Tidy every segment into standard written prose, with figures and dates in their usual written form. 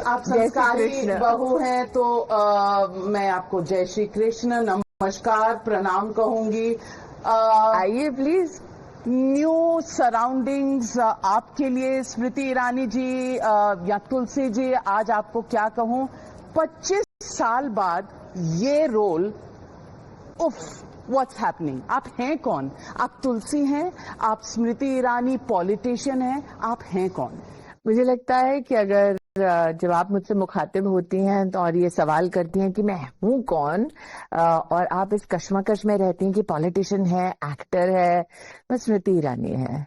आप संस्कारी बहू हैं तो मैं आपको जय श्री कृष्ण, नमस्कार, प्रणाम कहूंगी। आइए प्लीज। न्यू सराउंडिंग्स आपके लिए स्मृति ईरानी जी या तुलसी जी, आज आपको क्या कहूं, 25 साल बाद ये रोल, उफ, व्हाट्स हैपनिंग। आप हैं कौन? आप तुलसी हैं, आप स्मृति ईरानी पॉलिटिशियन हैं, आप हैं कौन? मुझे लगता है कि अगर जब आप मुझसे मुखातिब होती हैं तो और ये सवाल करती हैं कि मैं हूं कौन, और आप इस कश्मकश में रहती हैं कि पॉलिटिशियन है, एक्टर है, मैं स्मृति ईरानी है।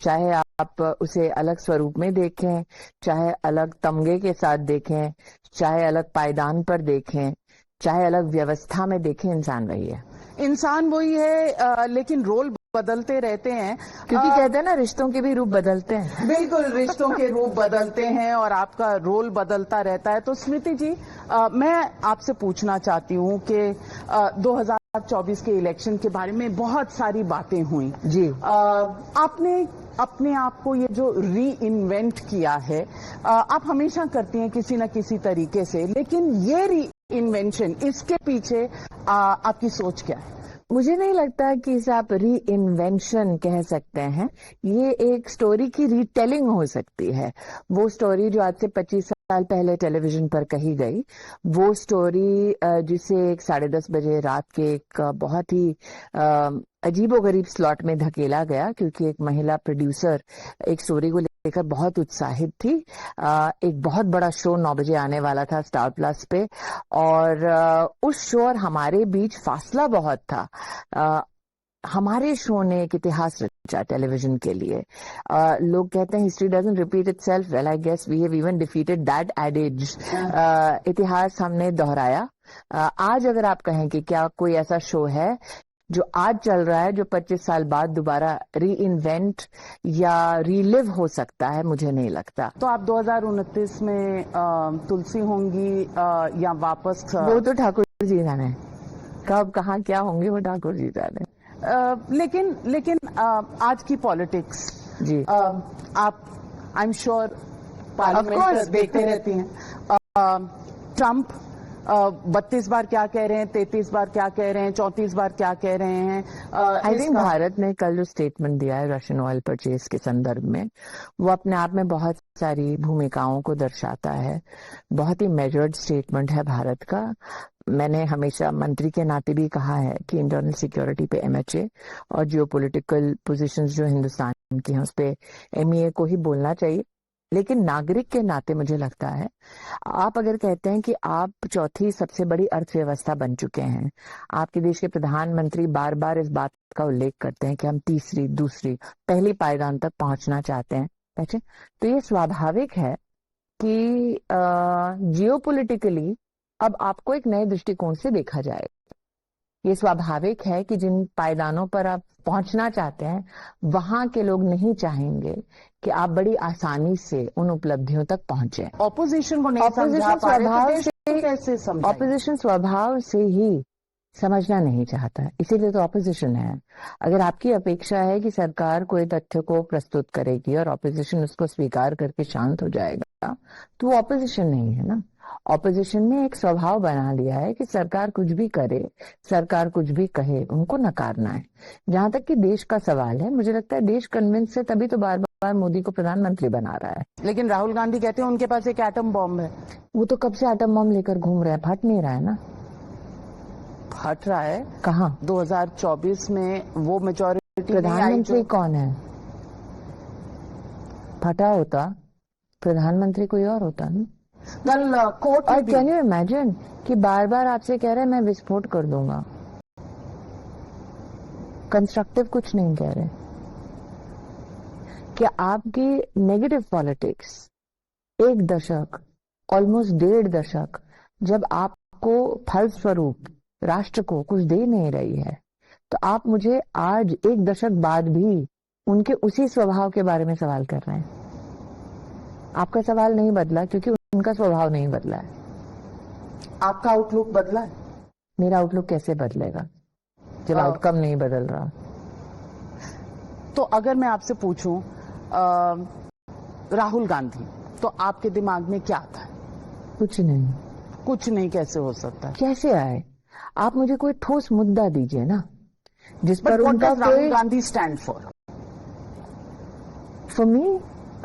चाहे आप उसे अलग स्वरूप में देखें, चाहे अलग तमगे के साथ देखें, चाहे अलग पायदान पर देखें, चाहे अलग व्यवस्था में देखें, इंसान वही है। इंसान वही है, लेकिन रोल बदलते रहते हैं, क्योंकि कहते हैं ना, रिश्तों के भी रूप बदलते हैं। बिल्कुल, रिश्तों के रूप बदलते हैं और आपका रोल बदलता रहता है। तो स्मृति जी, मैं आपसे पूछना चाहती हूँ कि 2024 के इलेक्शन के बारे में बहुत सारी बातें हुई जी। आपने अपने आप को ये जो री इन्वेंट किया है, आप हमेशा करती हैं किसी न किसी तरीके से, लेकिन ये री इन्वेंशन, इसके पीछे आपकी सोच क्या है? मुझे नहीं लगता कि इसे आप री इन्वेंशन कह सकते हैं। ये एक स्टोरी की रीटेलिंग हो सकती है। वो स्टोरी जो आज से 25 साल पहले टेलीविजन पर कही गई, वो स्टोरी जिसे 10:30 बजे रात के एक बहुत ही अजीबोगरीब स्लॉट में धकेला गया, क्योंकि एक महिला प्रोड्यूसर एक स्टोरी को लेकर बहुत उत्साहित थी। एक बहुत बड़ा शो 9 बजे आने वाला था स्टार प्लस पे, और उस शो और हमारे बीच फासला बहुत था। हमारे शो ने एक इतिहास रचा टेलीविजन के लिए। लोग कहते हैं history doesn't repeat itself, well I guess we have even defeated that adage. इतिहास हमने दोहराया। आज अगर आप कहें कि क्या कोई ऐसा शो है जो आज चल रहा है जो 25 साल बाद दोबारा री इन्वेंट या रीलिव हो सकता है, मुझे नहीं लगता। तो आप 2029 में तुलसी होंगी या वापस? वो तो ठाकुर जी जाने, कब कहाँ क्या होंगे वो ठाकुर जी जाने। लेकिन आज की पॉलिटिक्स जी, आप आई एम श्योर पार्लियामेंट देखते रहती हैं। ट्रम्प 32 बार क्या कह रहे हैं, 33 बार क्या कह रहे हैं, 34 बार क्या कह रहे हैं। आई थिंक भारत ने कल जो स्टेटमेंट दिया है रशियन ऑयल परचेज के संदर्भ में, वो अपने आप में बहुत सारी भूमिकाओं को दर्शाता है। बहुत ही मेजर्ड स्टेटमेंट है भारत का। मैंने हमेशा मंत्री के नाते भी कहा है कि इंटरनल सिक्योरिटी पे MHA और जियोपॉलिटिकल पोजीशंस जो हिंदुस्तान की हैं उस पे MEA को ही बोलना चाहिए। लेकिन नागरिक के नाते मुझे लगता है, आप अगर कहते हैं कि आप चौथी सबसे बड़ी अर्थव्यवस्था बन चुके हैं, आपके देश के प्रधानमंत्री बार बार इस बात का उल्लेख करते हैं कि हम तीसरी, दूसरी, पहली पायदान तक पहुंचना चाहते हैं, तो ये स्वाभाविक है कि जियोपॉलिटिकली अब आपको एक नए दृष्टिकोण से देखा जाए। ये स्वाभाविक है कि जिन पायदानों पर आप पहुंचना चाहते हैं, वहां के लोग नहीं चाहेंगे कि आप बड़ी आसानी से उन उपलब्धियों तक पहुंचे। ऑपोजिशन को नहीं समझा पा रहे तो कैसे समझाएंगे? ऑपोजिशन स्वभाव से ही समझना नहीं चाहता, इसीलिए तो ऑपोजिशन है। अगर आपकी अपेक्षा है कि सरकार कोई तथ्य को प्रस्तुत करेगी और ऑपोजिशन उसको स्वीकार करके शांत हो जाएगा, तो वो ऑपोजिशन नहीं है ना। ऑपोजिशन ने एक स्वभाव बना लिया है कि सरकार कुछ भी करे, सरकार कुछ भी कहे, उनको नकारना है। जहां तक कि देश का सवाल है, मुझे लगता है देश कन्विंस है, तभी तो बार बार मोदी को प्रधानमंत्री बना रहा है। लेकिन राहुल गांधी कहते हैं उनके पास एक एटम बॉम्ब है। वो तो कब से एटम बॉम्ब लेकर घूम रहे हैं, फट नहीं रहा है ना। फट रहा है कहाँ? 2024 में वो मेजॉरिटी। प्रधानमंत्री कौन है? फटा होता प्रधानमंत्री कोई और होता ना। कल कोर्ट और कैन यू इमेजिन कि बार बार आपसे कह रहे हैं मैं विस्फोट कर दूंगा, कंस्ट्रक्टिव कुछ नहीं कह रहे। क्या आपकी नेगेटिव पॉलिटिक्स एक दशक, ऑलमोस्ट 1.5 दशक, जब आपको फलस्वरूप राष्ट्र को कुछ दे नहीं रही है, तो आप मुझे आज 1 दशक बाद भी उनके उसी स्वभाव के बारे में सवाल कर रहे हैं? आपका सवाल नहीं बदला क्योंकि उनका स्वभाव नहीं बदला है। आपका आउटलुक बदला है? मेरा आउटलुक कैसे बदलेगा जब आउटकम नहीं बदल रहा? तो अगर मैं आपसे पूछूं, राहुल गांधी तो आपके दिमाग में क्या आता है? कुछ नहीं। कुछ नहीं कैसे हो सकता है? कैसे आए? आप मुझे कोई ठोस मुद्दा दीजिए ना जिस बट पर व्हाट उनका डज राहुल कोई। Gandhi stand for? For me,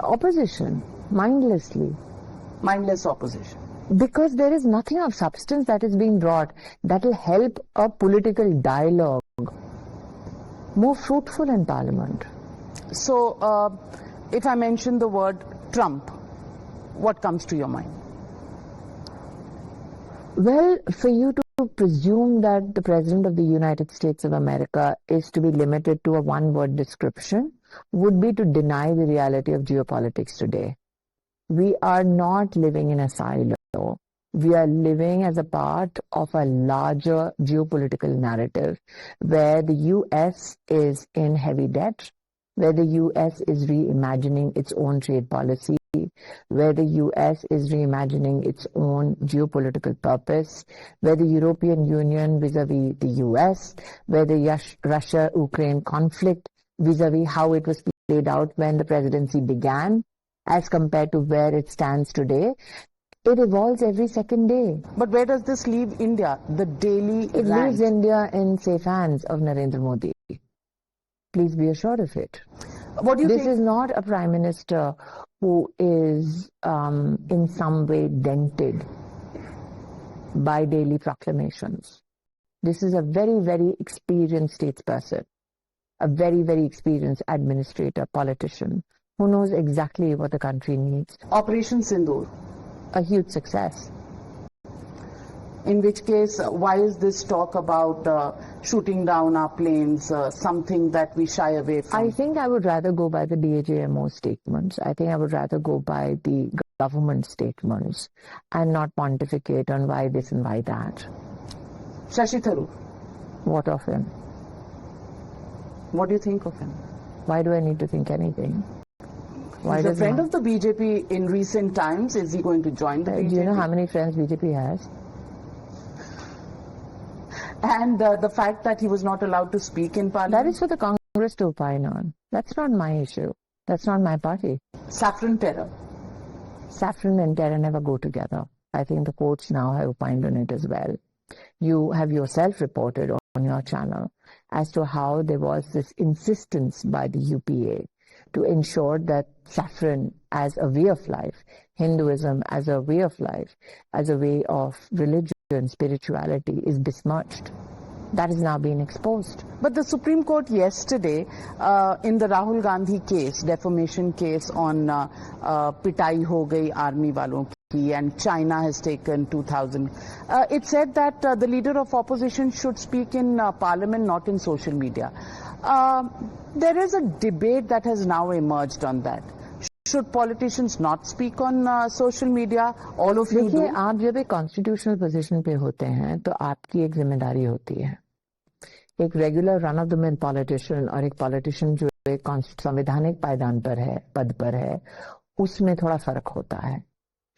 opposition, mindlessly, mindless opposition. because there is nothing of substance that is being brought that will help a political dialogue more fruitful in Parliament. So, if I mention the word Trump, what comes to your mind? Well, for you to presume that the President of the United States of America is to be limited to a one-word description would be to deny the reality of geopolitics today. We are not living in a silo. We are living as a part of a larger geopolitical narrative where the US is in heavy debt, where the US is reimagining its own trade policy, where the US is reimagining its own geopolitical purpose, where the European Union vis-a-vis the US, where the Russia-Ukraine conflict vis-a-vis how it was played out when the presidency began as compared to where it stands today. It evolves every second day. But where does this leave India? The daily It leaves India in safe hands of Narendra Modi. Please be assured of it. What do you This think? is not a prime minister who is in some way dented by daily proclamations. This is a very, very experienced statesperson, a very, very experienced administrator, politician, who knows exactly what the country needs. Operation Sindoor. A huge success. In which case, why is this talk about shooting down our planes something that we shy away from? I think I would rather go by the DHAMO statements. I think I would rather go by the government statements and not pontificate on why this and why that. Shashi Tharoor, What of him? what do you think of him? Why do I need to think anything? Why He's a does friend not- of the BJP in recent times. Is he going to join the BJP? Do you know how many friends BJP has? And the fact that he was not allowed to speak in That Parliament. is for the Congress to opine on. That's not my issue. That's not my party. Saffron terror. Saffron and terror never go together. I think the courts now have opined on it as well. You have yourself reported on your channel as to how there was this insistence by the UPA to ensure that saffron as a way of life, Hinduism as a way of life, as a way of religion, spirituality is besmirched. That is now being exposed. But the Supreme Court yesterday, in the Rahul Gandhi case, defamation case on pitai ho gayi army walon ki, and China has taken 2,000. It said that the leader of opposition should speak in Parliament, not in social media. There is a debate that has now emerged on that. Should politicians not speak on social media? All of you do. देखिए, आप जब एक constitutional position पे होते हैं तो आपकी एक जिम्मेदारी होती है. एक regular run of the mill politician और एक पॉलिटिशियन जो एक संवैधानिक पायदान पर है, पद पर है, उसमें थोड़ा फर्क होता है.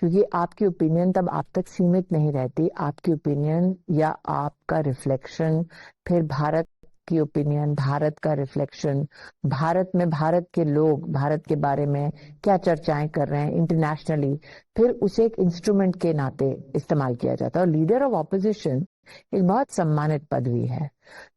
क्योंकि आपकी ओपिनियन तब आप तक सीमित नहीं रहती. आपकी ओपिनियन या आपका रिफ्लेक्शन फिर भारत की ओपिनियन, भारत का रिफ्लेक्शन, भारत में भारत के लोग भारत के बारे में क्या चर्चाएं कर रहे हैं इंटरनेशनली, फिर उसे एक इंस्ट्रूमेंट के नाते इस्तेमाल किया जाता है. और लीडर ऑफ ऑपोजिशन एक बहुत सम्मानित पदवी है.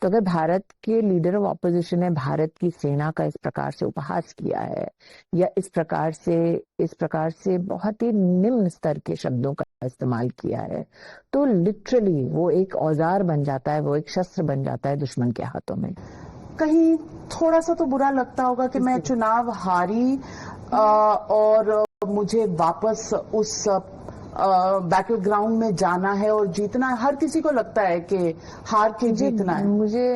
तो अगर भारत के लीडर ऑफ ऑपोजिशन ने भारत की सेना का इस प्रकार से उपहास किया है या इस प्रकार से बहुत ही निम्न स्तर के शब्दों का इस्तेमाल किया है, तो लिटरली वो एक औजार बन जाता है, वो एक शस्त्र बन जाता है दुश्मन के हाथों में. कहीं थोड़ा सा तो बुरा लगता होगा कि मैं चुनाव हारी और मुझे वापस उस बैटल ग्राउंड में जाना है और जीतना है. हर किसी को लगता है कि हार के जीतना है. मुझे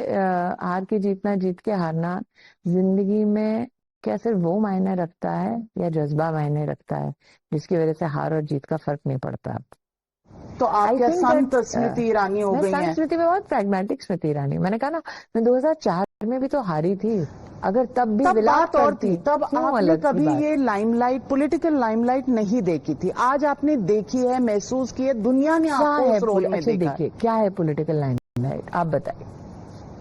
हार के जीतना, जीत के हारना जिंदगी में क्या सिर्फ वो मायने रखता है या जज्बा मायने रखता है जिसकी वजह से हार और जीत का फर्क नहीं पड़ता. तो आप क्या संत स्मृति ईरानी हो गई हैं? स्मृति में बहुत प्रैग्मेटिक स्मृति ईरानी. मैंने कहा ना, मैं 2004 में भी तो हारी थी. अगर तब भी बात और थी, तब आपने कभी बात? ये लाइमलाइट, पॉलिटिकल लाइमलाइट नहीं देखी थी. आज आपने देखी है, महसूस की है, दुनिया ने आपको उस रोल में देखा. देखिए क्या है पॉलिटिकल लाइमलाइट, आप बताइए.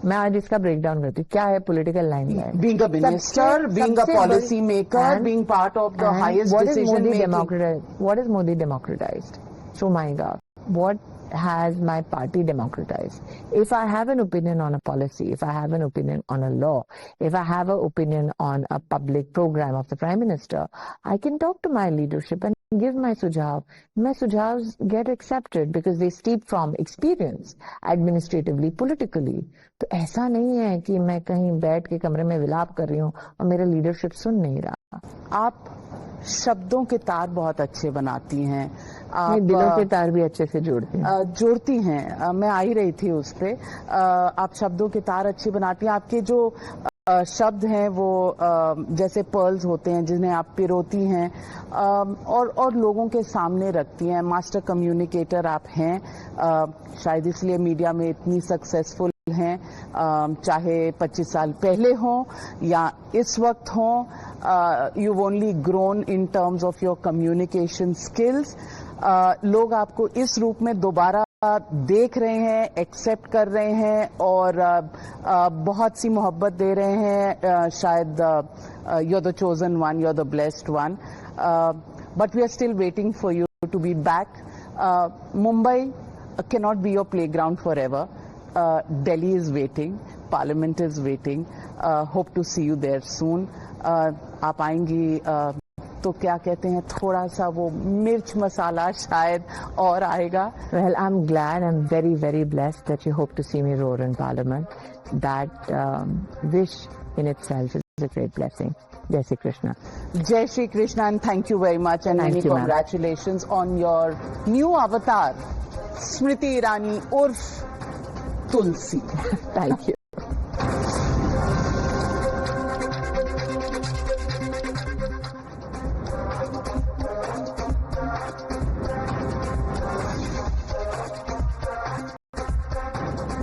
मैं आज इसका ब्रेकडाउन करती हूँ. क्या है political line? Being a minister, being a policy maker, being part of the highest decision making. What is Modi democratized? So my God, what has my party democratized? If I have an opinion on a policy, if I have an opinion on a law, if I have an opinion on a public program of the Prime Minister, I can talk to my leadership and give my sujhav. My sujhavs get accepted because they steep from experience, administratively, politically. तो ऐसा नहीं है कि मैं कहीं बैठ के कमरे में विलाप कर रही हूँ और मेरा लीडरशिप सुन नहीं रहा. आप शब्दों के तार बहुत अच्छे बनाती हैं. आप दिलों के तार भी अच्छे से जोड़ती हैं. मैं आ ही रही थी उस पे. आप शब्दों के तार अच्छे बनाती हैं. आपके जो शब्द हैं वो जैसे पर्ल्स होते हैं जिन्हें आप पिरोती हैं और लोगों के सामने रखती हैं. मास्टर कम्युनिकेटर आप हैं. शायद इसलिए मीडिया में इतनी सक्सेसफुल हैं. चाहे 25 साल पहले हों या इस वक्त हों, you've only grown in terms of your communication skills. लोग आपको इस रूप में दोबारा देख रहे हैं, एक्सेप्ट कर रहे हैं और बहुत सी मोहब्बत दे रहे हैं. शायद you're the chosen one, you're the blessed one, but we are still waiting for you to be back. Mumbai cannot be your playground forever. Delhi is waiting, Parliament is waiting. Hope to see you there soon. आप आएंगी तो क्या कहते हैं, थोड़ा सा वो मिर्च मसाला शायद और आएगा. Well, I'm glad, I'm very, very blessed that you hope to see me roar in Parliament. That wish in itself is a great blessing. Jai Shri Krishna. Jai Shri Krishna, and thank you very much, and many congratulations on your new avatar, Smriti Irani urf Tulsi. Thank you.